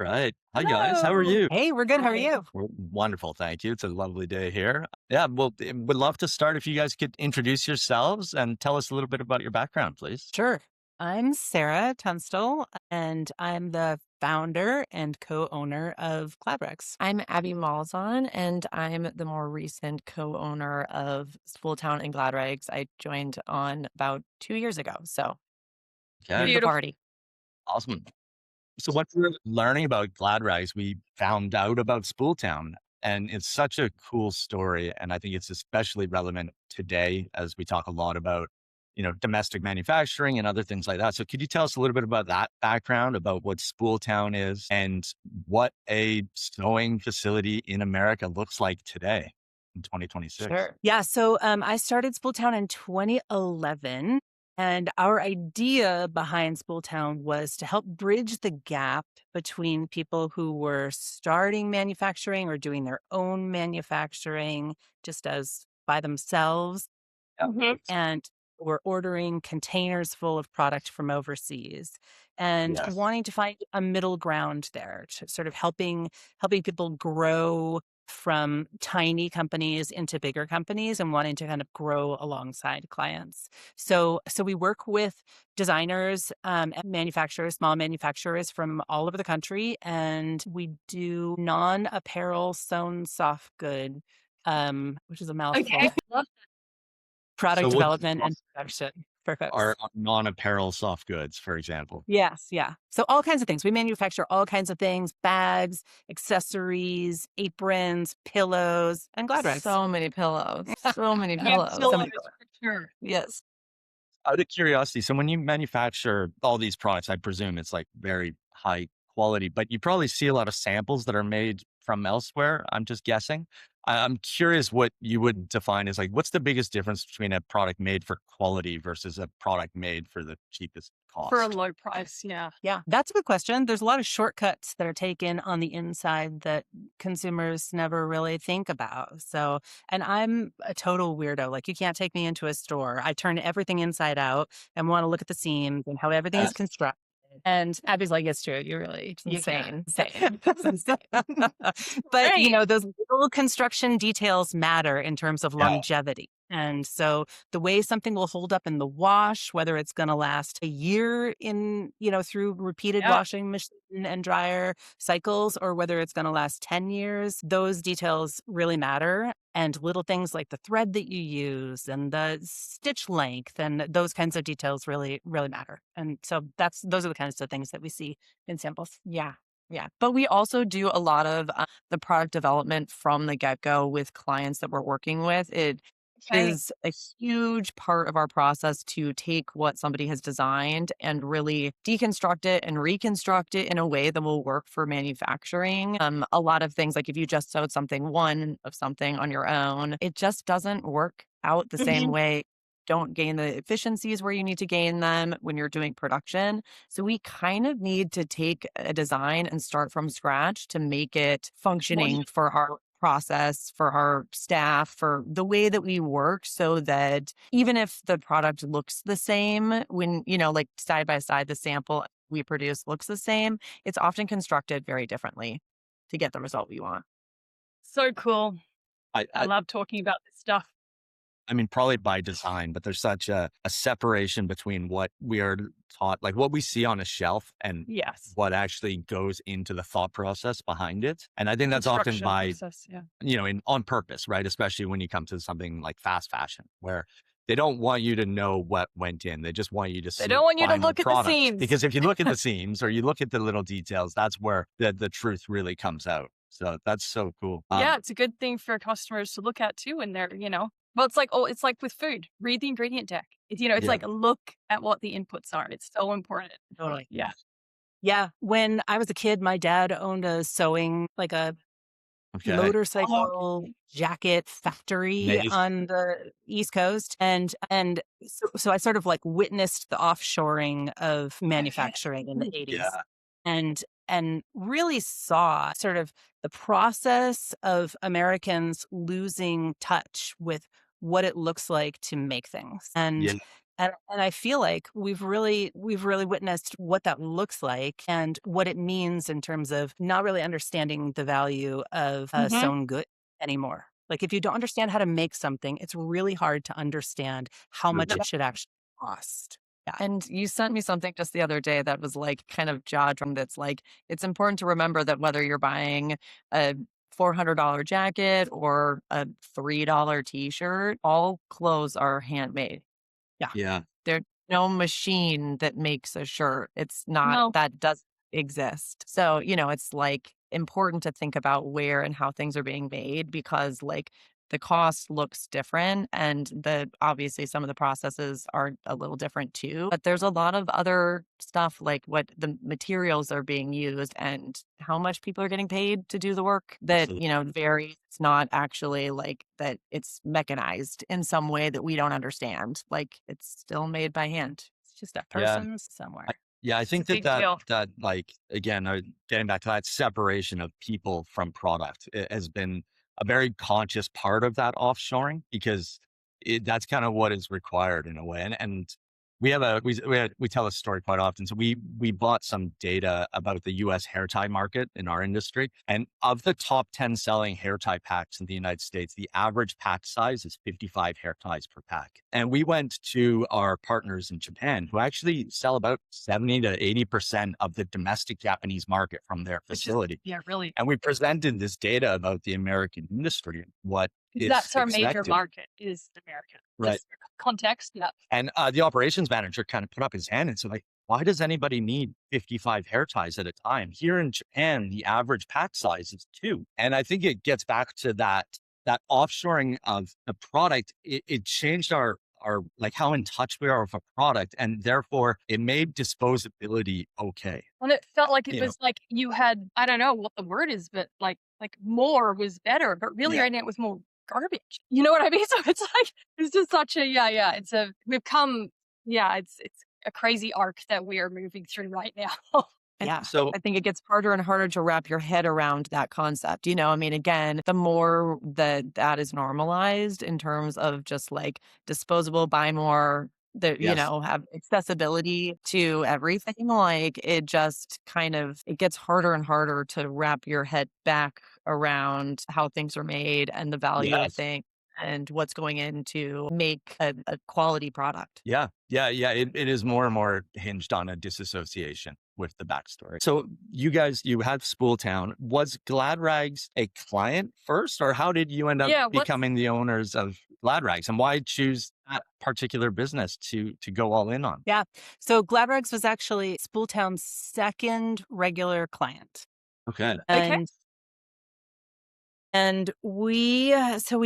Right. Hi, guys. How are you? Hey, we're good. How are Hi. you? We're wonderful. Thank you. It's a lovely day here. Yeah. Well, would love to start if you guys could introduce yourselves and tell us a little bit about your background, please. Sure. I'm Sara Tunstall, and I'm the founder and co-owner of Cladrex. I'm Abby Malzon, and I'm the more recent co-owner of Spooltown and Glad Rags. I joined on about 2 years ago, so new Okay. to the Beautiful. party. Awesome. So, what we're learning about Glad Rags, we found out about Spooltown, and it's such a cool story. And I think it's especially relevant today as we talk a lot about, domestic manufacturing and other things like that. So, could you tell us a little bit about that background, about what Spooltown is and what a sewing facility in America looks like today in 2026? Sure. Yeah. So I started Spooltown in 2011. And our idea behind Spooltown was to help bridge the gap between people who were starting manufacturing or doing their own manufacturing just as by themselves Yeah. and were ordering containers full of product from overseas and Yes. wanting to find a middle ground there to sort of helping people grow from tiny companies into bigger companies and wanting to kind of grow alongside clients. So we work with designers and manufacturers, small manufacturers from all over the country, and we do non-apparel sewn soft good, which is a Okay. mouthful. Love So, Product what development and production for are folks. non-apparel soft goods, for example? Yes, yeah. So all kinds of things. We manufacture all kinds of things, bags, accessories, aprons, pillows, and glad rags. so many pillows. So many Yeah, pillows. so So many many pillows. for sure. Yes. Out of curiosity, so when you manufacture all these products, I presume it's like very high quality, but you probably see a lot of samples that are made from elsewhere. I'm just guessing. I'm curious what you would define as like, what's the biggest difference between a product made for quality versus a product made for the cheapest For a cost? low price, yeah. Yeah, that's a good question. There's a lot of shortcuts that are taken on the inside that consumers never really think about. So, and I'm a total weirdo. Like, you can't take me into a store. I turn everything inside out and want to look at the seams and how everything is Yes. constructed. And Abby's like, it's true. You're really Yeah. insane. Insane. It's insane. But, Great. those little construction details matter in terms of Yeah. longevity. And so the way something will hold up in the wash, whether it's going to last a year in, through repeated Yeah. washing machine and dryer cycles, or whether it's going to last 10 years, those details really matter. And little things like the thread that you use and the stitch length and those kinds of details really, really matter. And so those are the kinds of things that we see in samples. Yeah. Yeah. But we also do a lot of the product development from the get go with clients that we're working with. It Okay. is a huge part of our process to take what somebody has designed and really deconstruct it and reconstruct it in a way that will work for manufacturing. A lot of things, like if you just sewed one of something on your own, it just doesn't work out the same Mhm. way. Don't gain the efficiencies where you need to gain them when you're doing production. So we kind of need to take a design and start from scratch to make it functioning for our process, for our staff, for the way that we work, so that even if the product looks the same, when, like side by side, the sample we produce looks the same, it's often constructed very differently to get the result we want. So cool. I, I I, love talking about this stuff. I mean, probably by design, but there's such a separation between what we are taught, like what we see on a shelf and Yes. what actually goes into the thought process behind it. And I think that's often Construction by, process. Yeah. on purpose, right? Especially when you come to something like fast fashion, where they don't want you to know what went in. They just want you to They see don't the want you to final look at the product. seams. Because if you look at the seams or you look at the little details, that's where the truth really comes out. So that's so cool. Yeah, it's a good thing for customers to look at too when they're. Well, it's like with food. Read the ingredient deck. It's Yeah. like look at what the inputs are. It's so important. Totally. Yeah. Yeah. When I was a kid, my dad owned a sewing, like a Okay. motorcycle jacket factory Amazing. on the East Coast. And so I sort of like witnessed the offshoring of manufacturing in the 80s Yeah. and really saw sort of the process of Americans losing touch with what it looks like to make things. Yeah. And I feel like we've really witnessed what that looks like and what it means in terms of not really understanding the value of Mm-hmm. sewn good anymore. Like if you don't understand how to make something, it's really hard to understand how much Absolutely. it should actually cost. Yeah. And you sent me something just the other day that was like kind of jaw-dropping. That's like, it's important to remember that whether you're buying a $400 jacket or a $3 t-shirt, all clothes are handmade. Yeah. Yeah. There's no machine that makes a shirt. It's not, No. that doesn't exist. So, it's like important to think about where and how things are being made because like the cost looks different and the obviously some of the processes are a little different too. But there's a lot of other stuff like what the materials are being used and how much people are getting paid to do the work that, Absolutely. varies. It's not actually like that it's mechanized in some way that we don't understand. Like it's still made by hand. It's just a Yeah. person I, somewhere. yeah. I It's a think that big that deal. that like again, getting back to that separation of people from product, it has been a very conscious part of that offshoring because that's kind of what is required in a way. And we tell a story quite often. So we bought some data about the U.S. hair tie market in our industry, and of the top 10 selling hair tie packs in the United States, the average pack size is 55 hair ties per pack. And we went to our partners in Japan, who actually sell about 70 to 80% of the domestic Japanese market from their Which is, facility. yeah, really. And we presented this data about the American industry, what Because is that's our major expected. market is America. Right. Just context. Yeah. And the operations manager kind of put up his hand and said, like, why does anybody need 55 hair ties at a time? Here in Japan, the average pack size is 2. And I think it gets back to that offshoring of the product. It changed our like how in touch we are with a product, and therefore it made disposability okay. And it felt like it You know, was like you had, I don't know what the word is, but like more was better. But really yeah, right now it was more garbage. You know what I mean? So it's like it's just such a yeah. We've come it's a crazy arc that we are moving through right now. And Yeah. so I think it gets harder and harder to wrap your head around that concept. I mean, again, the more that is normalized in terms of just like disposable, buy more, that, yes, have accessibility to everything, like it just kind of, it gets harder and harder to wrap your head back around how things are made and the value of yes. things and what's going in to make a quality product. Yeah, yeah, yeah. It is more and more hinged on a disassociation with the backstory. So you guys, you had Spooltown. Was Glad Rags a client first, or how did you end up Yeah, what's becoming the owners of Glad Rags, and why choose that particular business to go all in on? Yeah. So Gladrags was actually Spooltown's second regular client. Okay. okay? And we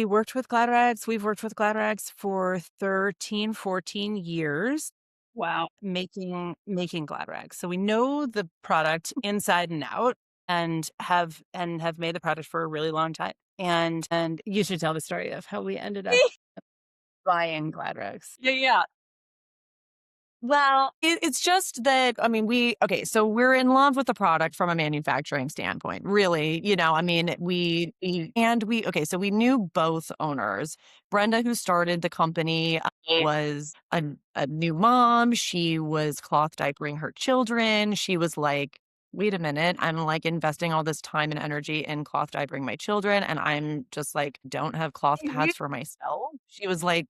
worked with Gladrags. We've worked with Gladrags for 13, 14 years Wow. making Gladrags. So we know the product inside and out and have made the product for a really long time. And you should tell the story of how we ended up buying Gladrags. Yeah. Well, it's just that, I mean, okay, so we're in love with the product from a manufacturing standpoint, really. I mean, okay, so we knew both owners. Brenda, who started the company, was a new mom. She was cloth diapering her children. She was like, wait a minute, I'm like investing all this time and energy in cloth diapering my children. And I'm just like, don't have cloth pads for myself. She was like,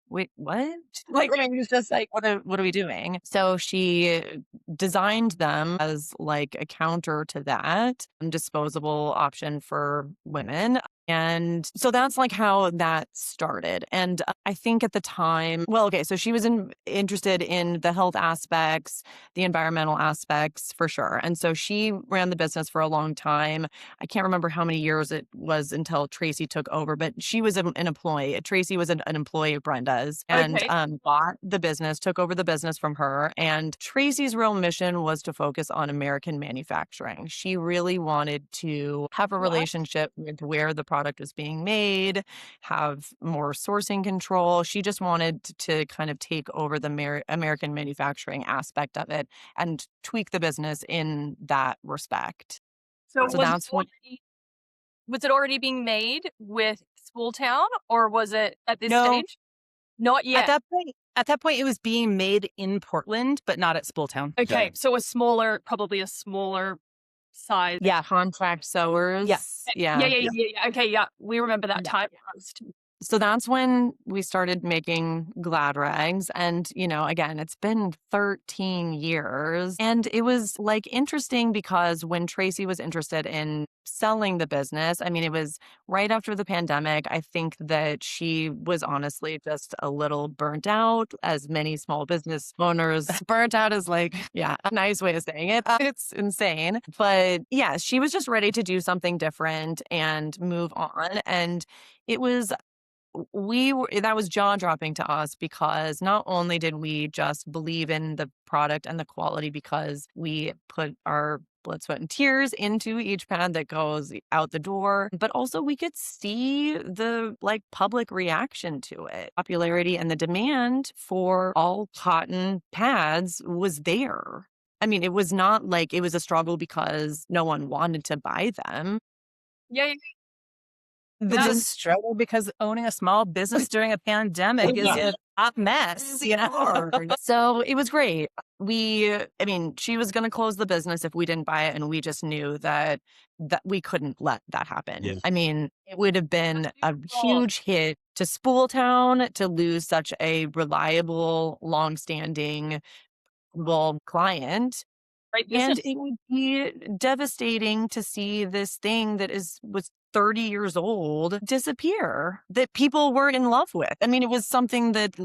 wait, what? Like, I mean, it's just like, what are we doing? So she designed them as like a counter to that disposable option for women. And so that's like how that started. And I think at the time, well, okay, so she was interested in the health aspects, the environmental aspects for sure. And so she ran the business for a long time. I can't remember how many years it was until Tracy took over, but she was an employee. Tracy was an employee of Brenda's and Okay. bought the business, took over the business from her. And Tracy's real mission was to focus on American manufacturing. She really wanted to have a Wow. relationship with where the product was being made, have more sourcing control. She just wanted to kind of take over the American manufacturing aspect of it and tweak the business in that respect. So So that's what. was it already being made with Spooltown or was it at this No, stage? Not at yet. that point, At that point, it was being made in Portland, but not at Spooltown. Okay, so probably a smaller size. Yeah. Contract sewers. Yeah. Yeah. Okay, yeah. We remember that Yeah. time. So that's when we started making glad rags. And, again, it's been 13 years. And it was like interesting because when Tracy was interested in selling the business, I mean, it was right after the pandemic. I think that she was honestly just a little burnt out, as many small business owners. Burnt out is like, a nice way of saying it. It's insane. But yeah, she was just ready to do something different and move on. And it was that was jaw-dropping to us because not only did we just believe in the product and the quality because we put our blood, sweat, and tears into each pad that goes out the door, but also we could see the public reaction to it. Popularity and the demand for all cotton pads was there. I mean, it was not like it was a struggle because no one wanted to buy them. Yeah. The struggle because owning a small business during a pandemic is a hot mess, So it was great. She was going to close the business if we didn't buy it. And we just knew that we couldn't let that happen. Yeah. I mean, it would have been a huge hit to Spooltown to lose such a reliable, longstanding client. Right. And it would be devastating to see this thing that was 30 years old disappear, that people were in love with. I mean, it was something that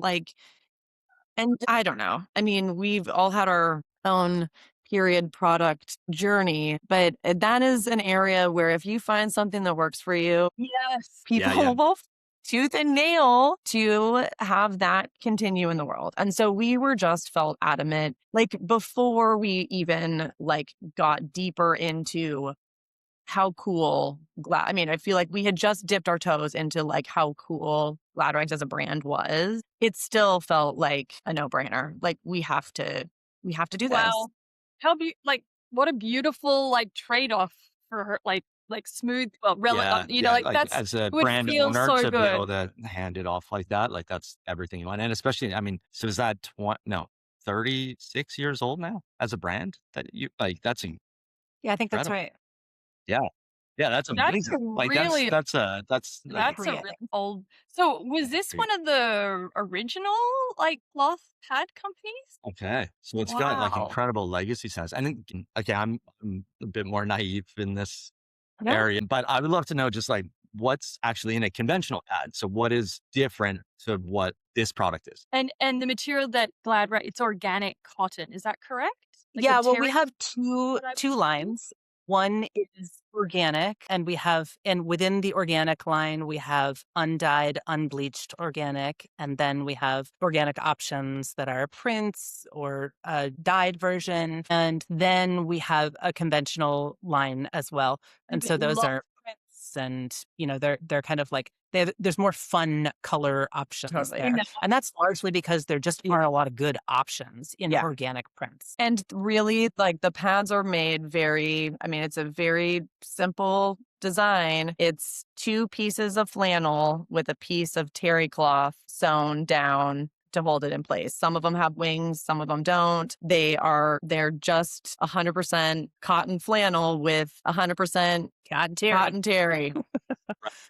and I don't know. I mean, we've all had our own period product journey, but that is an area where if you find something that works for you, yes, people will tooth and nail to have that continue in the world. And so we were just felt adamant, before we even got deeper into how cool I feel like we had just dipped our toes into how cool Glad Rags as a brand was. It still felt like a no-brainer. We have to do this. Wow. What a beautiful trade-off for her, smooth, that's as a would brand feel owner so to be good. able to hand it off like that, that's everything you want. And especially, I mean, so is that 36 years old now as a brand that you that's Yeah, I think that's incredible. right. Yeah. Yeah, that's That's a amazing. really That's that's a really old. So was this one of the original cloth pad companies? okay. So it's got Wow. incredible legacy sense. And then, okay, I'm a bit more naive in this No. area, but I would love to know just what's actually in a conventional pad. So what is different to what this product is? And the material that it's organic cotton. Is that correct? Yeah, well, we have two lines. One is organic, and within the organic line, we have undyed, unbleached organic, and then we have organic options that are prints or a dyed version, and then we have a conventional line as well. And so those are prints, and they're kind of there's more fun color options there. And that's largely because there just aren't a lot of good options in organic prints. And really, the pads are made it's a very simple design. It's 2 pieces of flannel with a piece of terry cloth sewn down to hold it in place. Some of them have wings, some of them don't. They're just 100% cotton flannel with 100% cotton terry.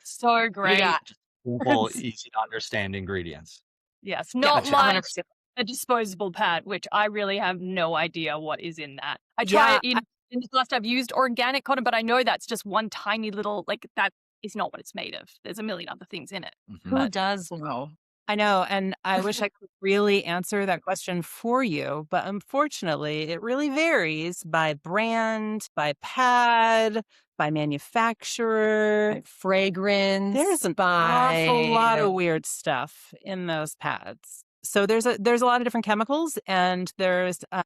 So great. Simple, easy to understand ingredients. Yes, not like 100%. a disposable pad, which I really have no idea what is in that. I try it in the past. I've used organic cotton, but I know that's just one tiny little that is not what it's made of. There's a million other things in it. Who does know? I know, and I wish I could really answer that question for you, but unfortunately, it really varies by brand, by pad, by manufacturer, by fragrance. There's an awful lot of weird stuff in those pads. So there's a lot of different chemicals, and there's a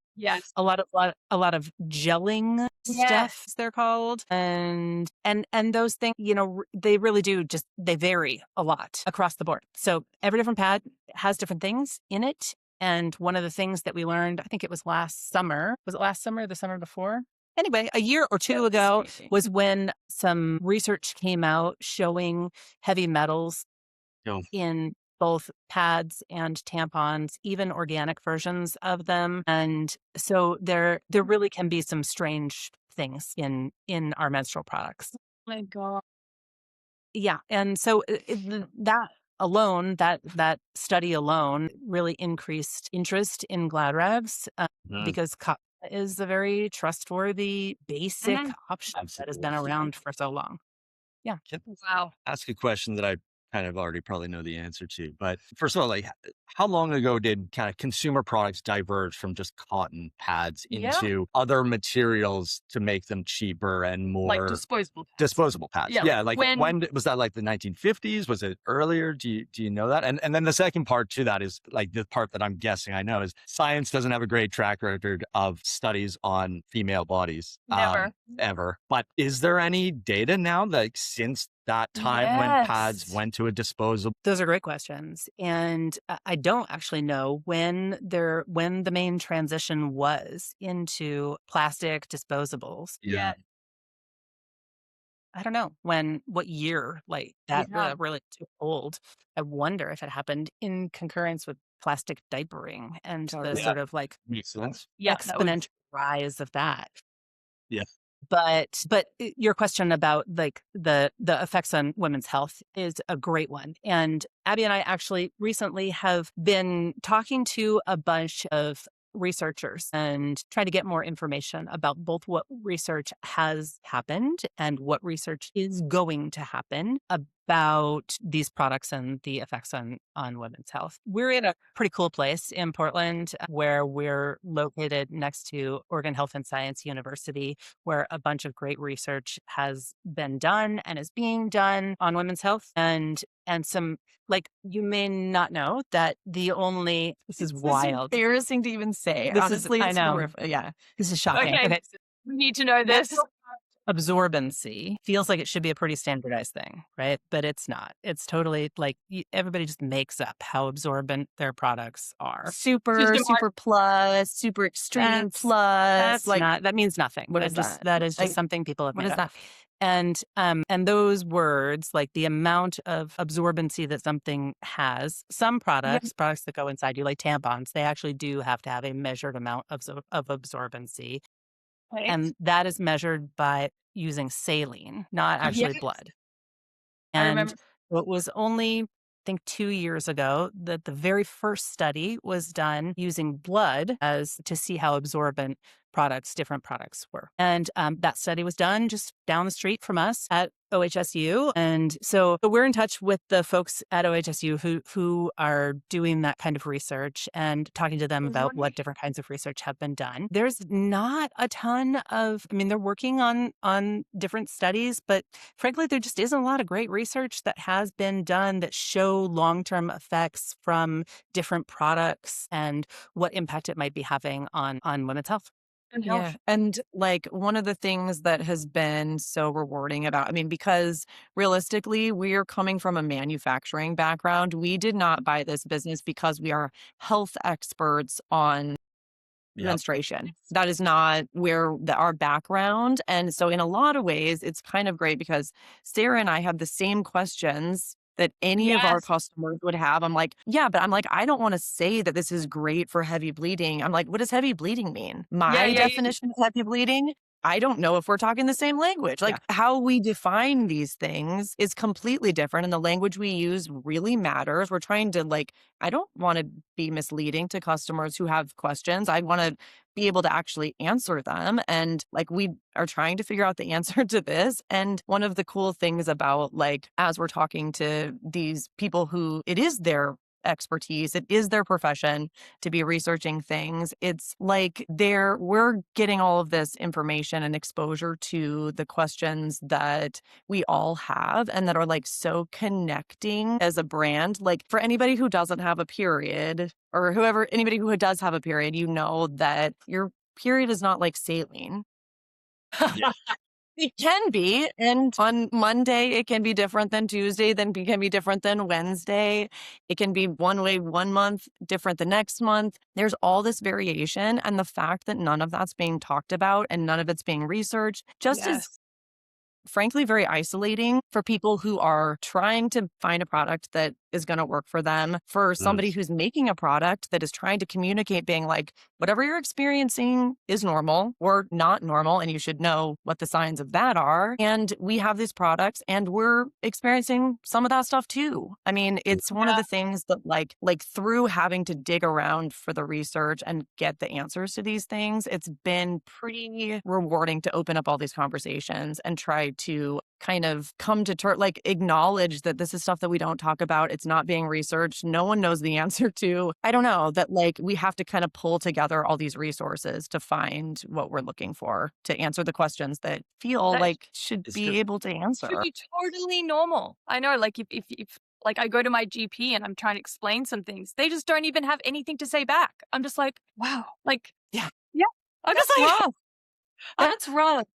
lot of gelling stuff, they're called, and those things, they really do they vary a lot across the board. So every different pad has different things in it, and one of the things that we learned, I think it was last summer. Was it last summer or the summer before? Anyway, a year or two ago was when some research came out showing heavy metals in both pads and tampons, even organic versions of them. And so there really can be some strange things in our menstrual products. Oh my God. Yeah, and so that alone, that study alone really increased interest in Glad rags Mm, because cotton is a very trustworthy, basic Mhm. option that has been absolutely. around for so long. Yeah. Can Wow. I ask a question that I kind of already probably know the answer to? But first of all, like, how long ago did kind of consumer products diverge from just cotton pads Yeah. into other materials to make them cheaper and Like more disposable pads. disposable pads? Yeah, Yeah, like like when was that, like the 1950s? Was it earlier? Do you know that? And then the second part to that is like the part that I'm guessing I know is science doesn't have a great track record of studies on female bodies. never. Ever. But is there any data now, like since that time when pads Yes. went to a disposable? Those are great questions. And I don't actually know when the main transition was into plastic disposables. Yeah. I don't know what year like that Yeah. really took hold. I wonder if it happened in concurrence with plastic diapering and the Totally. Yeah. sort of like Makes sense. Yeah, that would exponential rise of that. Yeah. But your question about like the effects on women's health is a great one. And Abby and I actually recently have been talking to a bunch of researchers and trying to get more information about both what research has happened and what research is going to happen about these products and the effects on women's health. We're in a pretty cool place in Portland where we're located next to Oregon Health and Science University, where a bunch of great research has been done and is being done on women's health and some like you may not know that the only this is This is wild. embarrassing to even say. This is Honestly, I it's know. horrific. Yeah. This is shocking. Okay. Okay. We need to know this. Menstrual absorbency feels like it should be a pretty standardized thing, right? But it's not. It's totally like everybody just makes up how absorbent their products are. Super, System super plus, super extreme plus. That's Like, not that means nothing. what is That is just Like, something people have what made is up. that? And those words, like the amount of absorbency that something has, some products that go inside you, like tampons, they actually do have to have a measured amount of absorbency. Right. And that is measured by using saline, not actually Yes. blood. I And remember. it was only, I think, 2 years ago that the very first study was done using blood as to see how absorbent different products were. And that study was done just down the street from us at OHSU. And so we're in touch with the folks at OHSU who are doing that kind of research and talking to them about what different kinds of research have been done. There's not a ton of, I mean, they're working on different studies, but frankly, there just isn't a lot of great research that has been done that show long-term effects from different products and what impact it might be having on women's health. Yeah. And like one of the things that has been so rewarding about, I mean, because realistically, we're coming from a manufacturing background. We did not buy this business because we are health experts on Yep. menstruation. That is not our background. And so in a lot of ways, it's kind of great because Sara and I have the same questions that any of our Yes. customers would have. I'm like, yeah, but I'm like, I don't want to say that this is great for heavy bleeding. I'm like, what does heavy bleeding mean? My yeah. definition of heavy bleeding, I don't know if we're talking the same language. Like how we define these things is completely different. And the language we use really matters. We're trying to I don't want to be misleading to customers who have questions. I want to be able to actually answer them. And we are trying to figure out the answer to this. And one of the cool things about as we're talking to these people who it is their expertise, it is their profession to be researching things. It's we're getting all of this information and exposure to the questions that we all have and that are so connecting as a brand. Like for anybody who doesn't have a period or anybody who does have a period, you know that your period is not like saline. Yeah. It can be. And on Monday, it can be different than Tuesday, then it can be different than Wednesday. It can be one way one month, different the next month. There's all this variation. And the fact that none of that's being talked about and none of it's being researched just is frankly very isolating for people who are trying to find a product that is going to work for them, for somebody who's making a product that is trying to communicate, being like, whatever you're experiencing is normal or not normal, and you should know what the signs of that are. And we have these products and we're experiencing some of that stuff too. I mean, it's one of the things that like through having to dig around for the research and get the answers to these things, it's been pretty rewarding to open up all these conversations and try to kind of come to like acknowledge that this is stuff that we don't talk about. It's not being researched. No one knows the answer to. I don't know, that like we have to kind of pull together all these resources to find what we're looking for, to answer the questions that feel That like should It's be true. able to should answer. be totally normal. I know, like if like I go to my GP and I'm trying to explain some things, they just don't even have anything to say back. I'm just like, wow, like Yeah. yeah. I'm just That's like, rough. That's rough.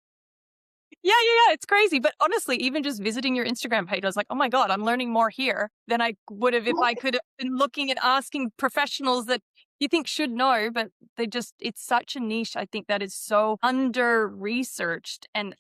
yeah. It's crazy. But honestly, even just visiting your Instagram page, I was like, oh my God, I'm learning more here than I would have if I could have been looking and asking professionals that you think should know, but it's such a niche. I think that is so under researched, and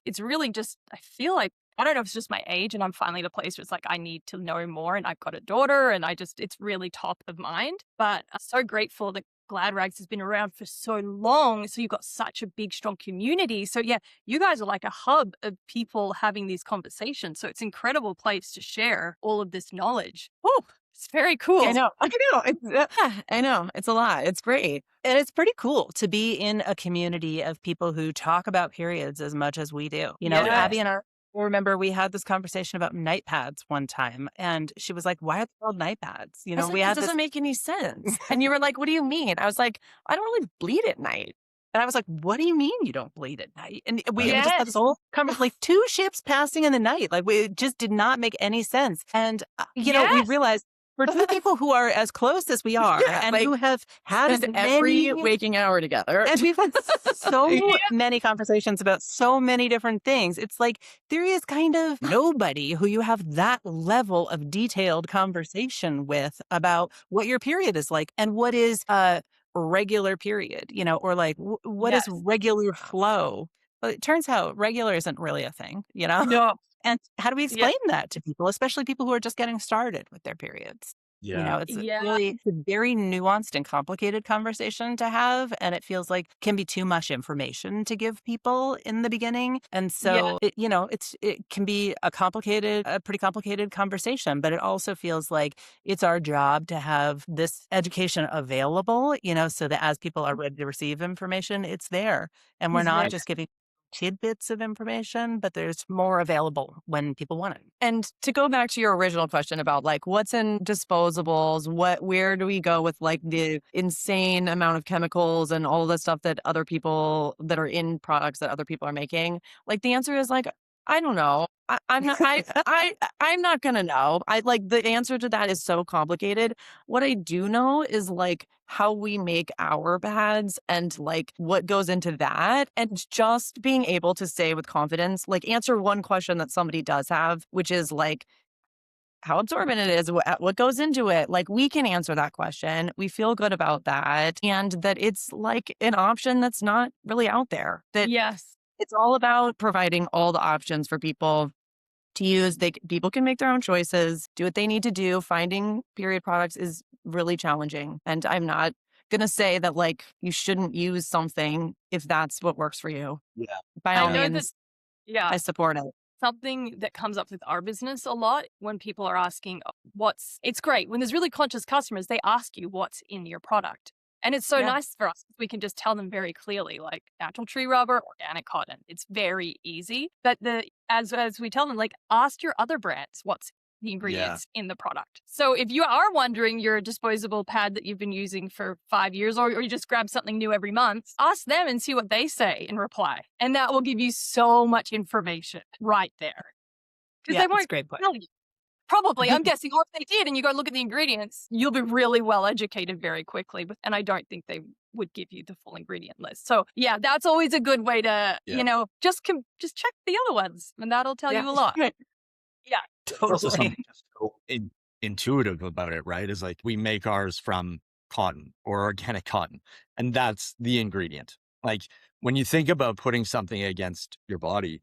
it's really just, I feel like, I don't know if it's just my age and I'm finally at a place where it's like, I need to know more, and I've got a daughter and it's really top of mind, but I'm so grateful that Glad Rags has been around for so long. So you've got such a big, strong community. So yeah, you guys are like a hub of people having these conversations. So it's an incredible place to share all of this knowledge. Oh, it's very cool. I know. I know. It's a lot. It's great. And it's pretty cool to be in a community of people who talk about periods as much as we do. You know, Yes. Abby and I remember we had this conversation about night pads one time, and she was like, "Why are they called night pads?" You I know, was like, we that had doesn't this. make any sense. And you were like, what do you mean? I was like, I don't really bleed at night. And I was like, what do you mean you don't bleed at night? And we just had this whole conversation, like 2 ships passing in the night. Like it just did not make any sense. And, you know, we Yes. realized for 2 people who are as close as we are Yeah, and like, who have had spend every many waking hour together. and we've had so many conversations about so many different things. It's like there is kind of nobody who you have that level of detailed conversation with about what your period is like and what is a regular period, you know, or like what is Yes. regular flow. But it turns out regular isn't really a thing, you know? No. And how do we Yeah. explain that to people, especially people who are just getting started with their periods? You know, Yeah. it's Yeah. it's a very nuanced and complicated conversation to have. And it feels like can be too much information to give people in the beginning. And Yeah. so, you know, it can be a pretty complicated conversation, but it also feels like it's our job to have this education available, you know, so that as people are ready to receive information, it's there. And we're not Exactly. just giving tidbits of information, but there's more available when people want it. And to go back to your original question about like what's in disposables, where do we go with like the insane amount of chemicals and all the stuff that other people that are in products that other people are making? Like the answer is like, I don't know. I'm not gonna know. I like the answer to that is so complicated. What I do know is like how we make our pads and like what goes into that, and just being able to say with confidence, like answer one question that somebody does have, which is like how absorbent it is, what goes into it. Like we can answer that question. We feel good about that, and that it's like an option that's not really out there. That Yes. it's all about providing all the options for people to use. People can make their own choices, do what they need to do. Finding period products is really challenging. And I'm not going to say that like you shouldn't use something if that's what works for you. Yeah. By I all know that, means, yeah. I support it. Something that comes up with our business a lot when people are asking it's great when there's really conscious customers, they ask you what's in your product. And it's so Yeah. nice for us. We can just tell them very clearly, like natural tree rubber, organic cotton. It's very easy. But as we tell them, like ask your other brands what's the ingredients in the product. So if you are wondering your disposable pad that you've been using for 5 years, or you just grab something new every month, ask them and see what they say in reply. And that will give you so much information right there. Because Yeah, they that's a won't great point. tell you. Probably, I'm guessing, or if they did and you go look at the ingredients, you'll be really well educated very quickly. And I don't think they would give you the full ingredient list. So yeah, that's always a good way to, Yeah. you know, just check the other ones and that'll tell you a lot. Right. Yeah. There's also Totally. something just so intuitive about it, right? Is like we make ours from cotton or organic cotton, and that's the ingredient. Like when you think about putting something against your body,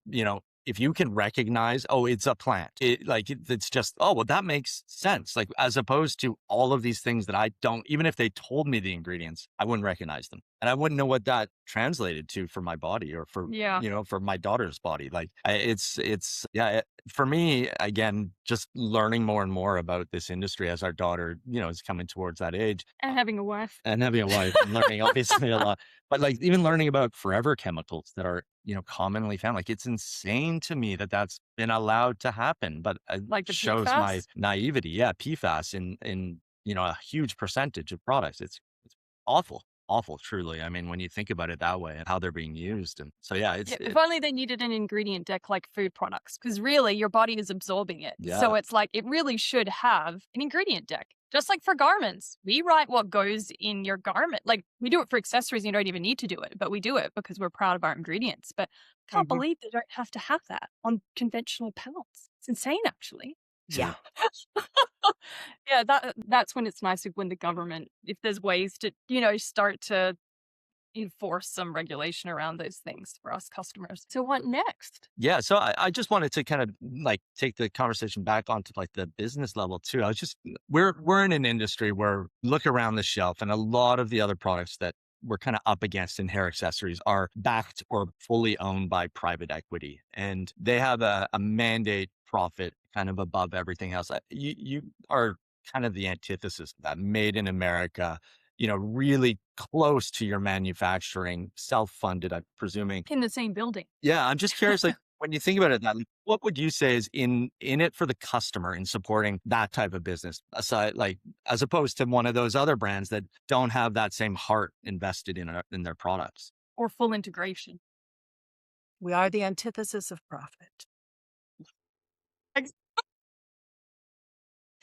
if you can recognize, oh, it's a plant, it's just, oh, well, that makes sense. Like, as opposed to all of these things that I don't, even if they told me the ingredients, I wouldn't recognize them. And I wouldn't know what that translated to for my body or for, Yeah. for my daughter's body. Like, yeah, for me, again, just learning more and more about this industry as our daughter, is coming towards that age And having a wife. and having a wife and learning obviously a lot, but like even learning about forever chemicals that are, commonly found, like it's insane to me that that's been allowed to happen, but it Like the shows my PFAS? naivety. Yeah. PFAS in, a huge percentage of products. It's awful, awful, truly. I mean, when you think about it that way and how they're being used. And so, yeah, Yeah, if only they needed an ingredient deck like food products, because really your body is absorbing it. So yeah, it's like it really should have an ingredient deck. Just like for garments, we write what goes in your garment. Like we do it for accessories, you don't even need to do it, but we do it because we're proud of our ingredients. But I can't believe they don't have to have that on conventional pellets. It's insane, actually. Yeah. Yeah, that's when it's nice when the government, if there's ways to, start to enforce some regulation around those things for us customers. So what next? Yeah. So I just wanted to kind of like take the conversation back onto like the business level too. We're in an industry where look around the shelf and a lot of the other products that we're kind of up against in hair accessories are backed or fully owned by private equity. And they have a mandate profit kind of above everything else. You are kind of the antithesis of that, made in America, really close to your manufacturing, self-funded, I'm presuming. In the same building. Yeah, I'm just curious, like when you think about it, that like, what would you say is in it for the customer in supporting that type of business, aside like as opposed to one of those other brands that don't have that same heart invested in their products? Or full integration. We are the antithesis of profit. Ex-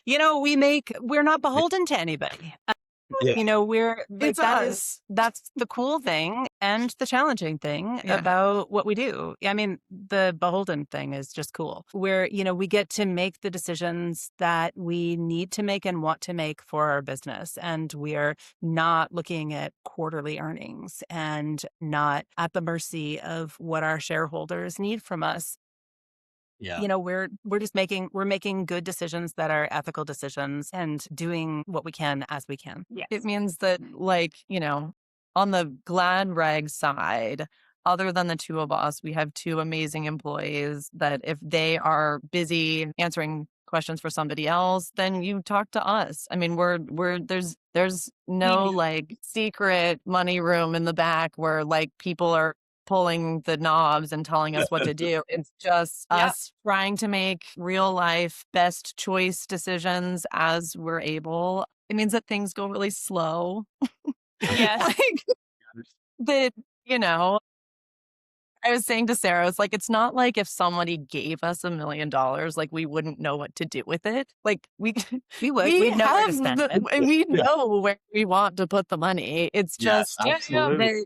We're not beholden to anybody. Yeah, We're like, It's us. that's the cool thing and the challenging thing Yeah. about what we do. I mean, the beholden thing is just cool. Where, we get to make the decisions that we need to make and want to make for our business. And we are not looking at quarterly earnings and not at the mercy of what our shareholders need from us. yeah. We're making good decisions that are ethical decisions and doing what we can as we can. Yes. It means that, like, on the Glad Rag side, other than the two of us, we have two amazing employees that if they are busy answering questions for somebody else, then you talk to us. I mean, there's no like secret money room in the back where like people are pulling the knobs and telling us what to do. It's just Yeah. us trying to make real life best choice decisions as we're able. It means that things go really slow. Yes. Like that, I was saying to Sarah, it's like, it's not like if somebody gave us $1 million, like we wouldn't know what to do with it. Like we We would. we We'd know where to have spend the, it. and we know where we want to put the money. It's Yes, just absolutely. that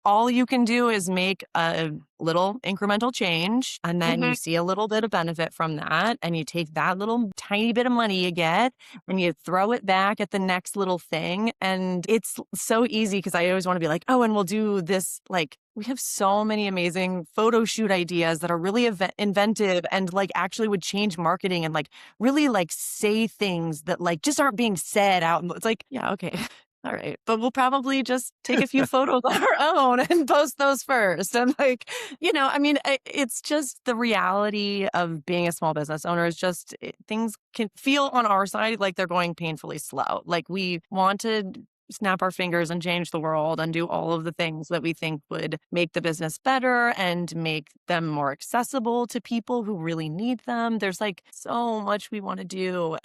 all you can do is make a little incremental change, and then you see a little bit of benefit from that, and you take that little tiny bit of money you get and you throw it back at the next little thing. And it's so easy because I always want to be like, oh, and we'll do this. Like, we have so many amazing photo shoot ideas that are really inventive and like actually would change marketing and like really like say things that like just aren't being said out. It's like, yeah, okay. All right. But we'll probably just take a few photos on our own and post those first. And like, I mean, it's just the reality of being a small business owner is just things can feel on our side like they're going painfully slow. Like we want to snap our fingers and change the world and do all of the things that we think would make the business better and make them more accessible to people who really need them. There's like so much we want to do.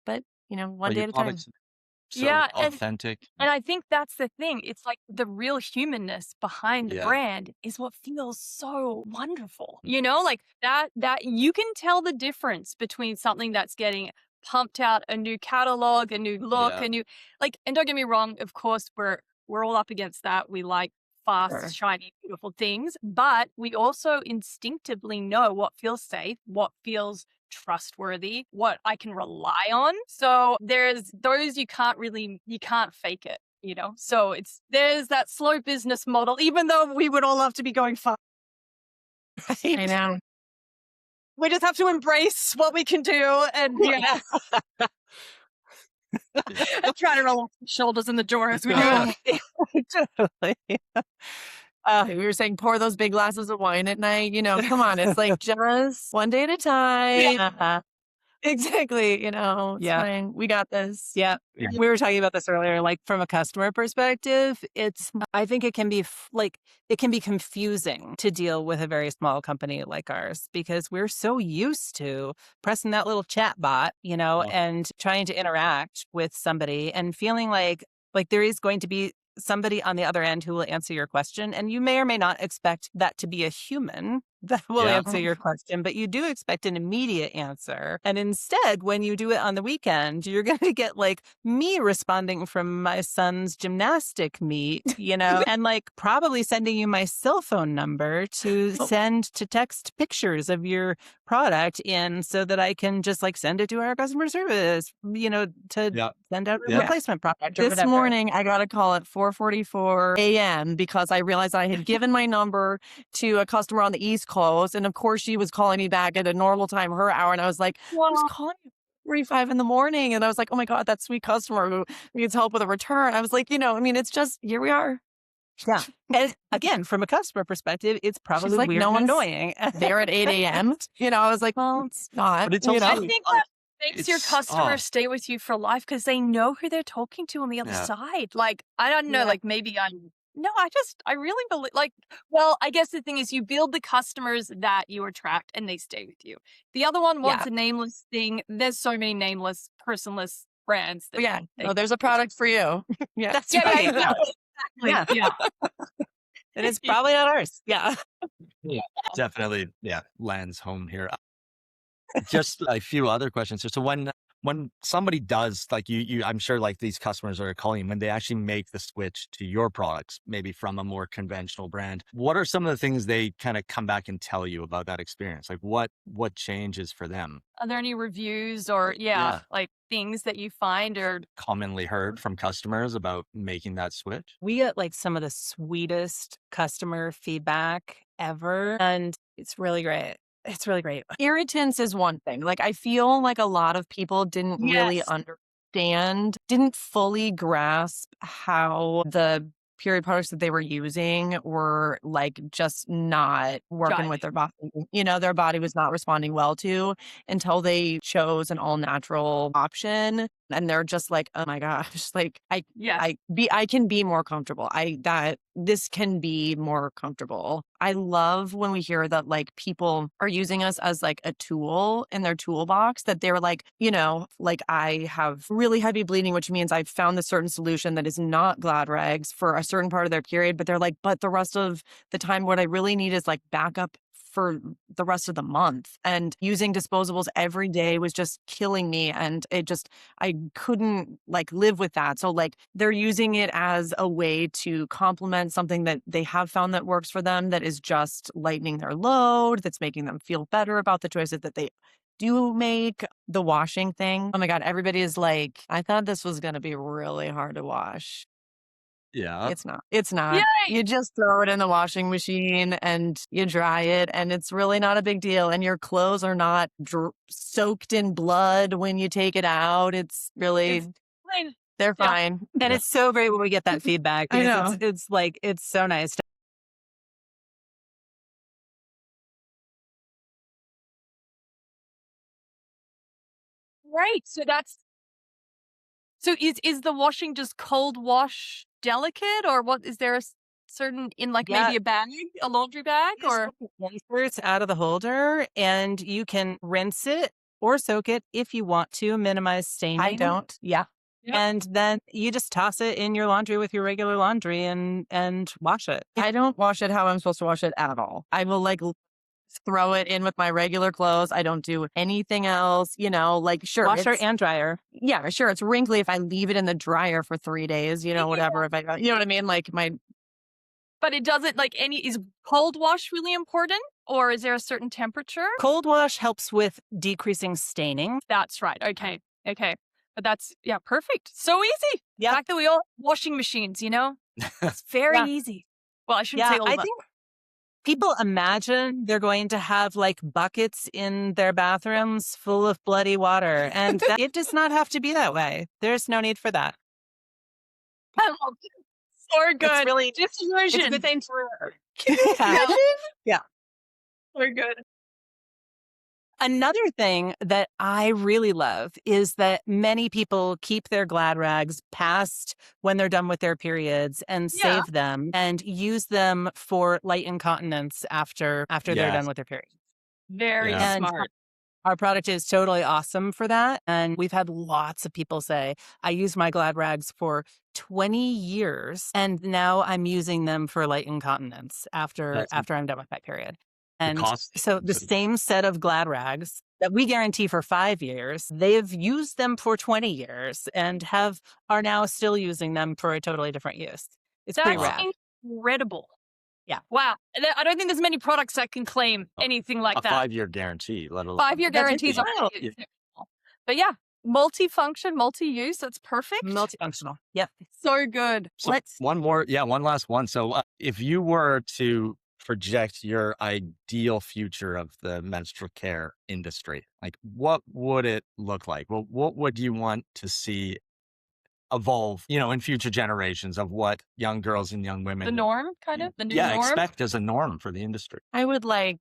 But one But day your at a time. products so Yeah, authentic. and I think that's the thing. It's like the real humanness behind the Yeah. brand is what feels so wonderful. Like that you can tell the difference between something that's getting pumped out a new catalog, a new look, Yeah. a new and don't get me wrong, of course we're all up against that. We like fast, Sure. shiny, beautiful things, but we also instinctively know what feels safe, what feels trustworthy, what I can rely on. So there's those you can't fake it. So there's that slow business model, even though we would all love to be going fast. I know. We just have to embrace what we can do and I'm trying to relax the shoulders and the jaw as we go. Totally. We were saying pour those big glasses of wine at night. Come on. It's like just one day at a time. Yeah. Exactly. It's fine. We got this. Yeah. Yeah. We were talking about this earlier, like from a customer perspective, I think it can be it can be confusing to deal with a very small company like ours because we're so used to pressing that little chat bot, and trying to interact with somebody and feeling like there is going to be somebody on the other end who will answer your question. And you may or may not expect that to be a human that will answer your question, but you do expect an immediate answer. And instead, when you do it on the weekend, you're going to get me responding from my son's gymnastic meet, and probably sending you my cell phone number to send to text pictures of your product in so that I can just send it to our customer service, to send out a replacement product. Or This whatever. morning, I got a call at 4:44 a.m. because I realized I had given my number to a customer on the East Coast. And of course, she was calling me back at a normal time, her hour. And I was like, I was calling you at 3:45 in the morning. And I was like, oh my God, that sweet customer who needs help with a return. I was like, it's just, here we are. Yeah. And again, from a customer perspective, it's probably like, weird no and one's annoying. there at 8 a.m. I was like, well, it's not. But it's also, I think that makes your customers stay with you for life because they know who they're talking to on the other side. I don't know, maybe I really believe, I guess the thing is you build the customers that you attract and they stay with you. The other one wants a nameless thing. There's so many nameless, personless brands. That there's a product for you. That's right. Exactly. Yeah. And it's probably not ours. Yeah. Yeah, definitely. Yeah, lands home here. Just a few other questions. So when somebody does I'm sure these customers are calling when they actually make the switch to your products, maybe from a more conventional brand, what are some of the things they kind of come back and tell you about that experience? What changes for them? Are there any reviews or things that you find or Commonly heard from customers about making that switch? We get some of the sweetest customer feedback ever. And it's really great. It's really great. Irritants is one thing. I feel like a lot of people didn't really understand, didn't fully grasp how the period products that they were using were just not working with their body. Their body was not responding well to until they chose an all natural option. And they're just like, oh my gosh, I can be more comfortable. This can be more comfortable. I love when we hear that people are using us as a tool in their toolbox, that they're I have really heavy bleeding, which means I've found this certain solution that is not glad rags for a certain part of their period. But they're but the rest of the time, what I really need is backup for the rest of the month. And using disposables every day was just killing me. And I couldn't live with that. So they're using it as a way to complement something that they have found that works for them, that is just lightening their load, that's making them feel better about the choices that they do make. The washing thing. Oh my God. Everybody is I thought this was going to be really hard to wash. Yeah. It's not. It's not. Yay! You just throw it in the washing machine and you dry it, and it's really not a big deal. And your clothes are not soaked in blood when you take it out. It's really, they're fine. And it's so great when we get that feedback. I know. It's so nice. Right. So is the washing just cold wash delicate, or what? Is there a certain maybe a bag, a laundry bag, or Inserts out of the holder, and you can rinse it or soak it if you want to minimize staining. I don't. Yeah. Yep. And then you just toss it in your laundry with your regular laundry and wash it. I don't wash it how I'm supposed to wash it at all. I will throw it in with my regular clothes. I don't do anything else, sure. Washer and dryer. Yeah, sure. It's wrinkly if I leave it in the dryer for 3 days, whatever. If I, you know what I mean? But it doesn't is cold wash really important, or is there a certain temperature? Cold wash helps with decreasing staining. That's right. Okay. But that's, yeah, perfect. So easy. The Yeah. fact that we all have washing machines, it's very Yeah. easy. Well, I shouldn't Yeah. say all I of us. think people imagine they're going to have like buckets in their bathrooms full of bloody water, and it does not have to be that way. There's no need for that. I love it. So good. It's really, it's a Diffusion. good thing for. Can you Yeah. imagine? Yeah. So good. Another thing that I really love is that many people keep their Glad rags past when they're done with their periods and Yeah. save them and use them for light incontinence after they're done Yes. with their period. Very Yeah. And smart. our product is totally awesome for that. And we've had lots of people say, I used my Glad rags for 20 years and now I'm using them for light incontinence after That's I'm done with my period. the And cost. so the same set of Glad rags that we guarantee for 5 years, they've used them for 20 years and are now still using them for a totally different use. It's pretty That's rad. incredible. Yeah. Wow. I don't think there's many products that can claim anything like A that. 5-year guarantee, let alone 5-year That's guarantees are wild. exceptional. But yeah, multifunction, multi-use, that's perfect. Multifunctional. Yep. So good. So one last one. So if you were to project your ideal future of the menstrual care industry, like what would it look like? Well, what would you want to see evolve, in future generations of what young girls and young women The norm, kind of? The new norm? expect as a norm for the industry? I would like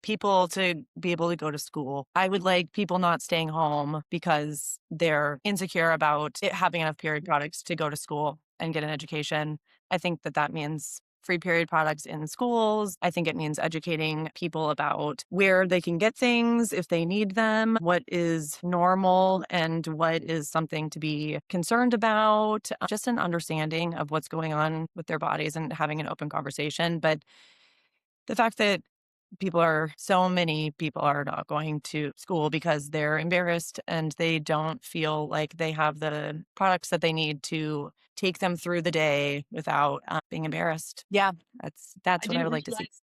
people to be able to go to school. I would like people not staying home because they're insecure about having enough period products to go to school and get an education. I think that means free period products in schools. I think it means educating people about where they can get things if they need them, what is normal and what is something to be concerned about, just an understanding of what's going on with their bodies and having an open conversation. But the fact that so many people are not going to school because they're embarrassed and they don't feel like they have the products that they need to take them through the day without being embarrassed. Yeah. That's I what I didn't would like to see. realize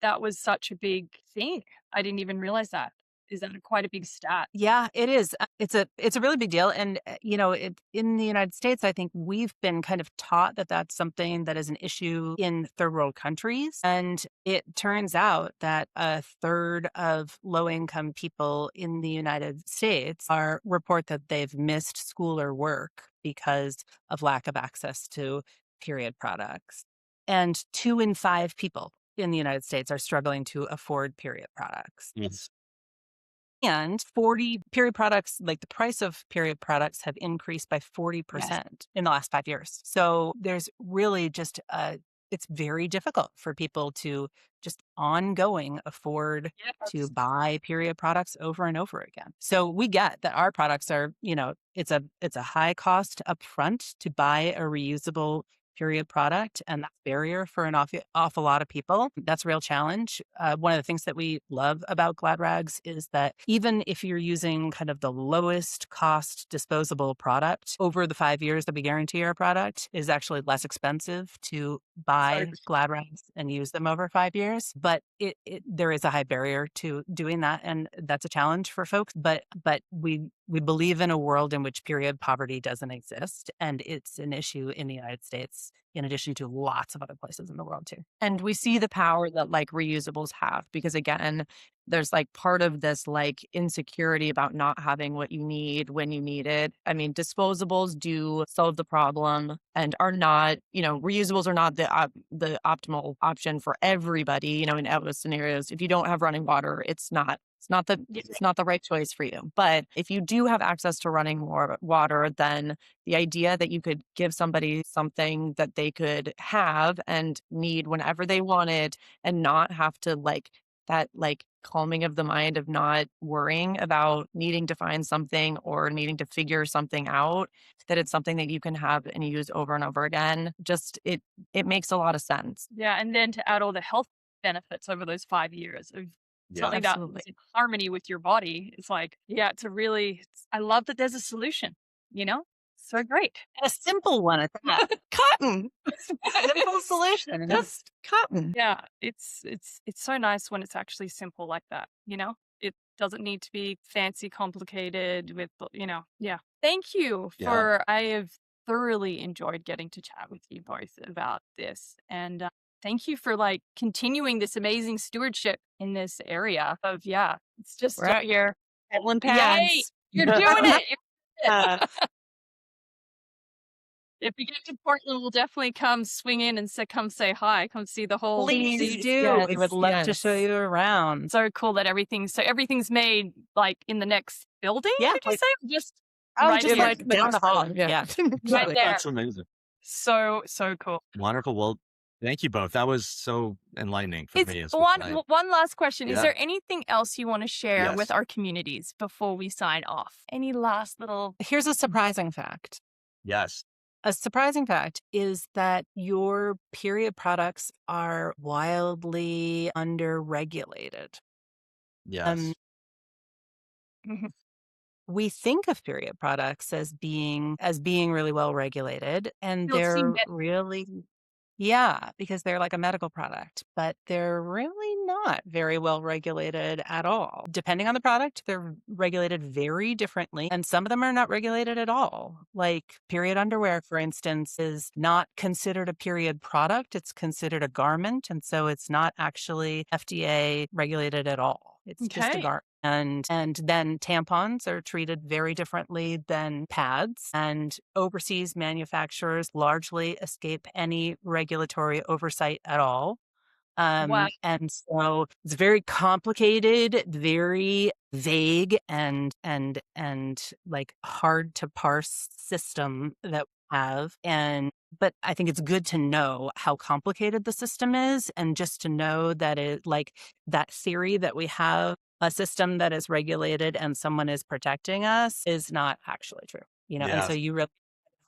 that was such a big thing. I didn't even realize that. Is that quite a big stat? Yeah, it is. It's a really big deal. And, in the United States, I think we've been kind of taught that that's something that is an issue in third world countries. And it turns out that a third of low income people in the United States report that they've missed school or work because of lack of access to period products. And 2 in 5 people in the United States are struggling to afford period products. Yes. And 40 period products, like the price of period products have increased by 40% in the last 5 years. So there's really just it's very difficult for people to just ongoing afford to buy period products over and over again. So we get that our products are, it's a high cost upfront to buy a reusable period product, and that's a barrier for an awful lot of people. That's a real challenge. One of the things that we love about Glad rags is that even if you're using kind of the lowest cost disposable product, over the 5 years that we guarantee our product is actually less expensive to buy Glad rags and use them over 5 years. But there is a high barrier to doing that, and that's a challenge for folks. But we believe in a world in which period poverty doesn't exist, and it's an issue in the United States in addition to lots of other places in the world too. And we see the power that reusables have, because again, there's part of this insecurity about not having what you need when you need it. I mean, disposables do solve the problem and are not, reusables are not the optimal option for everybody, in other scenarios. If you don't have running water, it's not the right choice for you. But if you do have access to running water, then the idea that you could give somebody something that they could have and need whenever they want it and not have to that calming of the mind of not worrying about needing to find something or needing to figure something out, that it's something that you can have and use over and over again. Just it makes a lot of sense. Yeah. And then to add all the health benefits over those 5 years of something that's in harmony with your body. It's I love that there's a solution, So great. A simple one at that. Cotton. Simple solution. Just cotton. Yeah. It's so nice when it's actually simple like that, It doesn't need to be fancy, complicated with, yeah. Thank you Yeah. I have thoroughly enjoyed getting to chat with you both about this. And thank you for like continuing this amazing stewardship in this area of, it's just, We're out here peddling yay, pads. you're doing it. You're doing it. Uh, If we get to Portland, we'll definitely come swing in and come say hi, come see the whole. Please do. Yes, We would love to show yes. you around. So cool that everything's made like in the next building. Yeah, Did you like- say just just Just here? like down the hall. Yeah. Right there. That's amazing. So cool. Wonderful. Well, thank you both. That was so enlightening for me as well. One last question. Is Yeah. there anything else you want to share Yes. with our communities before we sign off? Any last little? Here's a surprising fact. Yes. A surprising fact is that your period products are wildly underregulated. Yes. We think of period products as being really well regulated, and Don't they're seem that- really because they're like a medical product, but they're really not very well regulated at all. Depending on the product, they're regulated very differently, and some of them are not regulated at all. Like period underwear, for instance, is not considered a period product. It's considered a garment, and so it's not actually FDA regulated at all. It's just a Okay. garment. And then tampons are treated very differently than pads, and overseas manufacturers largely escape any regulatory oversight at all. Wow. And so it's very complicated, very vague, and like hard to parse system that we have. But I think it's good to know how complicated the system is, and just to know that it, like that theory that we have a system that is regulated and someone is protecting us, is not actually true. And so you really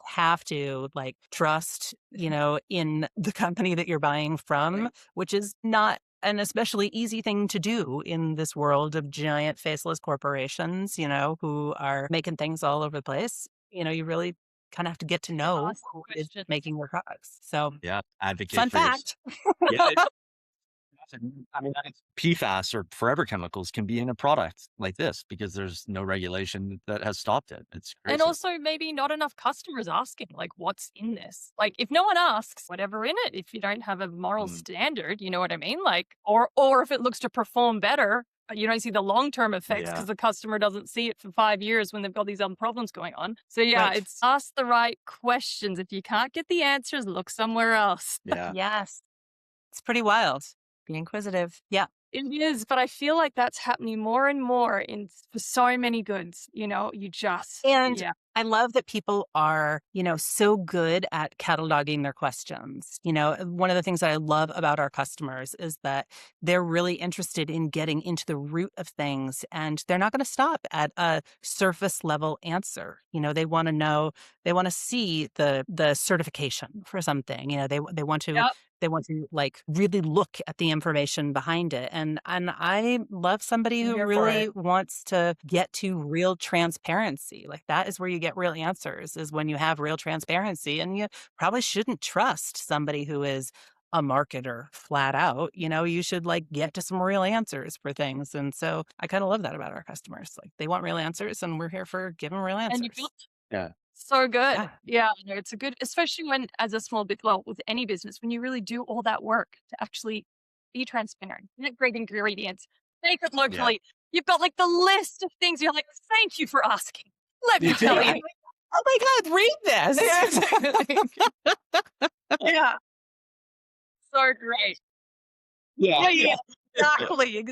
have to like trust, in the company that you're buying from, which is not an especially easy thing to do in this world of giant faceless corporations, who are making things all over the place. You really kind of have to get to know Ask who is questions. making your products. So Yeah. Advocate fun for your- fact. Yeah. I mean, PFAS or forever chemicals can be in a product like this because there's no regulation that has stopped it. It's crazy. And also maybe not enough customers asking, like, what's in this? Like, if no one asks, whatever in it, if you don't have a moral standard, you know what I mean? Like, or if it looks to perform better, but you don't see the long-term effects because the customer doesn't see it for 5 years when they've got these other problems going on. So Right. it's ask the right questions. If you can't get the answers, look somewhere else. Yeah. Yes. It's pretty wild. Be inquisitive. Yeah. It is, but I feel like that's happening more and more for so many goods. And I love that people are, so good at cataloging their questions. One of the things that I love about our customers is that they're really interested in getting into the root of things, and they're not going to stop at a surface level answer. They want to know, they want to see the certification for something. They want to they want to like really look at the information behind it. And I love somebody who Here for really it. wants to get to real transparency. Like that is where you get real answers, is when you have real transparency. And you probably shouldn't trust somebody who is a marketer flat out. You should like get to some real answers for things. And so I kind of love that about our customers. Like they want real answers, and we're here for giving real answers. And you feel Yeah. so good. Yeah. Yeah, no, it's a good, especially when as a small bit, well, with any business, when you really do all that work to actually be transparent, get great ingredients, make it locally. You've got like the list of things. You're like, thank you for asking. Let me tell you. Oh my God, read this. Yeah. So great. Yeah. Exactly.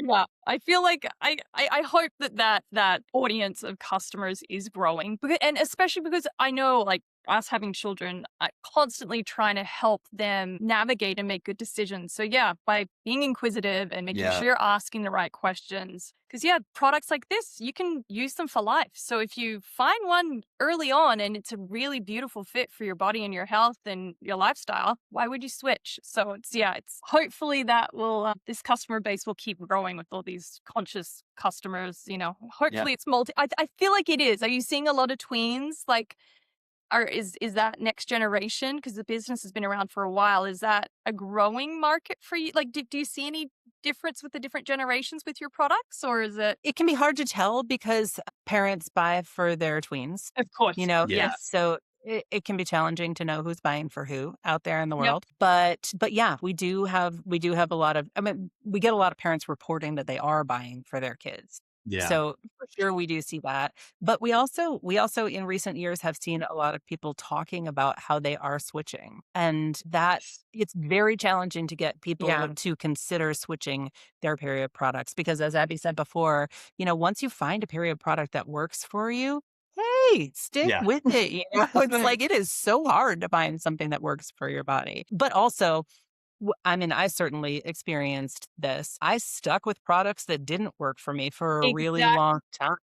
Yeah, I feel like I hope that audience of customers is growing, and especially because I know, like us having children, I constantly trying to help them navigate and make good decisions. So yeah, by being inquisitive and making sure you're asking the right questions, because products like this, you can use them for life. So if you find one early on and it's a really beautiful fit for your body and your health and your lifestyle, why would you switch? So it's hopefully that will this customer base will keep growing with all these conscious customers. Hopefully it's I feel like it is. Are you seeing a lot of tweens like? Is that next generation? Because the business has been around for a while. Is that a growing market for you? Like, do you see any difference with the different generations with your products, or is it? It can be hard to tell because parents buy for their tweens, Of course. Yeah. so it can be challenging to know who's buying for who out there in the Yep. world. But yeah, we do have a lot of, I mean, we get a lot of parents reporting that they are buying for their kids. Yeah. So for sure we do see that. But we also in recent years have seen a lot of people talking about how they are switching. And that it's very challenging to get people Yeah. to consider switching their period products because as Abby said before, once you find a period product that works for you, hey, stick Yeah. with it. It's like it is so hard to find something that works for your body. But also, I mean, I certainly experienced this. I stuck with products that didn't work for me for a really Exactly. long time.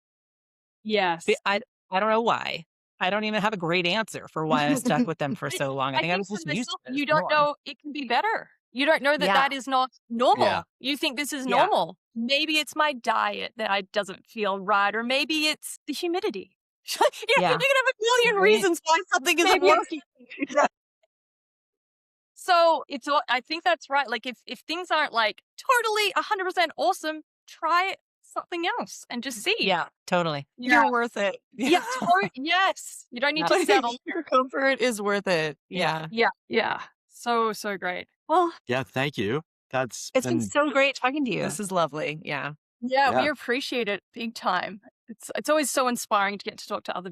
Yes. I don't know why. I don't even have a great answer for why I stuck with them for so long. I I think I think was for just used myself, to it you for don't more. know it can be better. You don't know that Yeah. that is not normal. Yeah. You think this is Yeah. normal. Maybe it's my diet that doesn't feel right, or maybe it's the humidity. Yeah. You can have a million Right. reasons why something isn't Maybe working. So I think that's right. Like if things aren't like totally 100% awesome, try something else and just see. Yeah, totally. Yeah. You're worth it. Yeah. Yes. You don't need Yeah. to settle. Your comfort is worth it. Yeah. Yeah. Yeah. So great. Well, Yeah. Thank you. That's It's been been, so great talking to you. This is lovely. Yeah. yeah, we yeah. appreciate it big time. It's always so inspiring to get to talk to other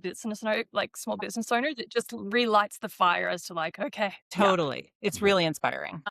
like small business owners. It just relights the fire as to like, okay, yeah. Totally. It's really inspiring.